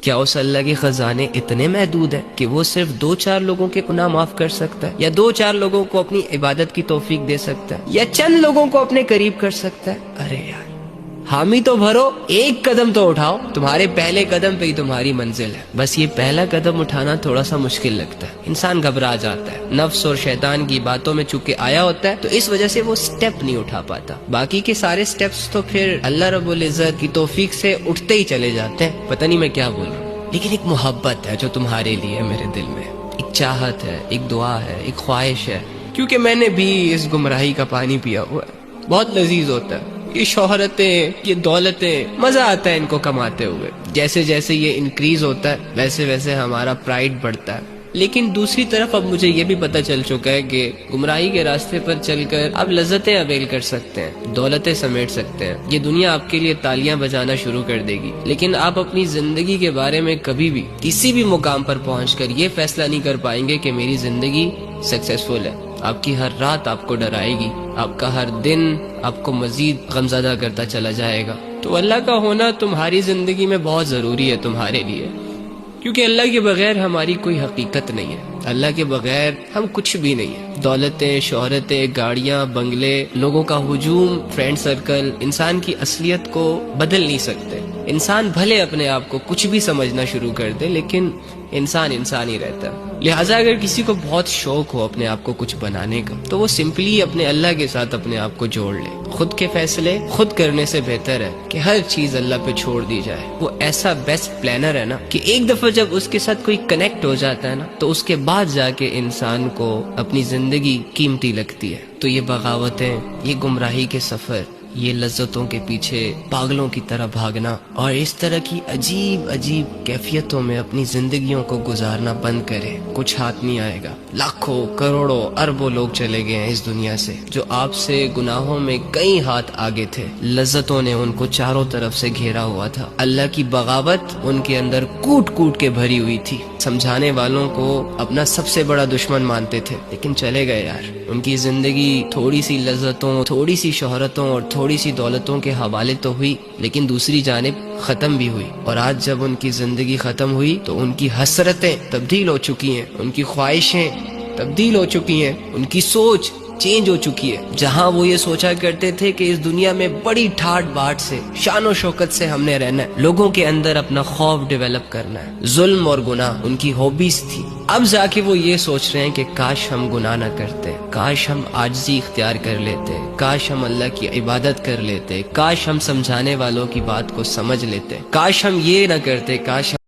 کیا اس اللہ کے خزانے اتنے محدود ہیں کہ وہ صرف 2-4 لوگوں کے گناہ معاف کر سکتا ہے، یا 2-4 لوگوں کو اپنی عبادت کی توفیق دے سکتا ہے، یا چند لوگوں کو اپنے قریب کر سکتا ہے؟ ارے یار، حامی تو بھرو، ایک قدم تو اٹھاؤ، تمہارے پہلے قدم پہ ہی تمہاری منزل ہے۔ بس یہ پہلا قدم اٹھانا تھوڑا سا مشکل لگتا ہے، انسان گھبرا جاتا ہے، نفس اور شیطان کی باتوں میں چونکہ آیا ہوتا ہے تو اس وجہ سے وہ سٹیپ نہیں اٹھا پاتا۔ باقی کے سارے سٹیپس تو پھر اللہ رب العزت کی توفیق سے اٹھتے ہی چلے جاتے ہیں۔ پتہ نہیں میں کیا بولوں، لیکن ایک محبت ہے جو تمہارے لیے میرے دل میں، ایک چاہت ہے، ایک دعا ہے، ایک خواہش ہے، کیونکہ میں نے بھی اس گمراہی کا پانی پیا ہوا ہے۔ بہت لذیذ ہوتا ہے یہ شہرتیں، یہ دولتیں، مزہ آتا ہے ان کو کماتے ہوئے۔ جیسے جیسے یہ انکریز ہوتا ہے ویسے ویسے ہمارا پرائیڈ بڑھتا ہے۔ لیکن دوسری طرف اب مجھے یہ بھی پتہ چل چکا ہے کہ گمراہی کے راستے پر چل کر آپ لذتیں اویل کر سکتے ہیں، دولتیں سمیٹ سکتے ہیں، یہ دنیا آپ کے لیے تالیاں بجانا شروع کر دے گی، لیکن آپ اپنی زندگی کے بارے میں کبھی بھی کسی بھی مقام پر پہنچ کر یہ فیصلہ نہیں کر پائیں گے کہ میری زندگی سکسیسفل ہے۔ آپ کی ہر رات آپ کو ڈرائے گی، آپ کا ہر دن آپ کو مزید غمزدہ کرتا چلا جائے گا۔ تو اللہ کا ہونا تمہاری زندگی میں بہت ضروری ہے تمہارے لیے، کیونکہ اللہ کے بغیر ہماری کوئی حقیقت نہیں ہے، اللہ کے بغیر ہم کچھ بھی نہیں ہے۔ دولتیں، شہرتیں، گاڑیاں، بنگلے، لوگوں کا ہجوم، فرینڈ سرکل انسان کی اصلیت کو بدل نہیں سکتے۔ انسان بھلے اپنے آپ کو کچھ بھی سمجھنا شروع کر دے، لیکن انسان انسان ہی رہتا ہے۔ لہٰذا اگر کسی کو بہت شوق ہو اپنے آپ کو کچھ بنانے کا تو وہ سمپلی اپنے اللہ کے ساتھ اپنے آپ کو جوڑ لے۔ خود کے فیصلے خود کرنے سے بہتر ہے کہ ہر چیز اللہ پہ چھوڑ دی جائے۔ وہ ایسا بیسٹ پلانر ہے نا کہ ایک دفعہ جب اس کے ساتھ کوئی کنیکٹ ہو جاتا ہے نا تو اس کے بعد جا کے انسان کو اپنی زندگی قیمتی لگتی ہے۔ تو یہ بغاوتیں، یہ گمراہی کے سفر، یہ لذتوں کے پیچھے پاگلوں کی طرح بھاگنا اور اس طرح کی عجیب عجیب کیفیتوں میں اپنی زندگیوں کو گزارنا بند کرے۔ کچھ ہاتھ نہیں آئے گا۔ لاکھوں، کروڑوں، اربوں لوگ چلے گئے ہیں اس دنیا سے جو آپ سے گناہوں میں کئی ہاتھ آگے تھے۔ لذتوں نے ان کو چاروں طرف سے گھیرا ہوا تھا، اللہ کی بغاوت ان کے اندر کوٹ کوٹ کے بھری ہوئی تھی۔ سمجھانے والوں کو اپنا سب سے بڑا دشمن مانتے تھے، لیکن چلے گئے یار۔ ان کی زندگی تھوڑی سی لذتوں، تھوڑی سی شہرتوں اور تھوڑی سی دولتوں کے حوالے تو ہوئی، لیکن دوسری جانب ختم بھی ہوئی۔ اور آج جب ان کی زندگی ختم ہوئی تو ان کی حسرتیں تبدیل ہو چکی ہیں، ان کی خواہشیں تبدیل ہو چکی ہیں، ان کی سوچ چینج ہو چکی ہے۔ جہاں وہ یہ سوچا کرتے تھے کہ اس دنیا میں بڑی ٹھاٹ باٹ سے، شان و شوکت سے ہم نے رہنا ہے، لوگوں کے اندر اپنا خوف ڈیولپ کرنا ہے، ظلم اور گناہ ان کی ہابیز تھی، اب جا کے وہ یہ سوچ رہے ہیں کہ کاش ہم گناہ نہ کرتے، کاش ہم عاجزی اختیار کر لیتے، کاش ہم اللہ کی عبادت کر لیتے، کاش ہم سمجھانے والوں کی بات کو سمجھ لیتے، کاش ہم یہ نہ کرتے، کاش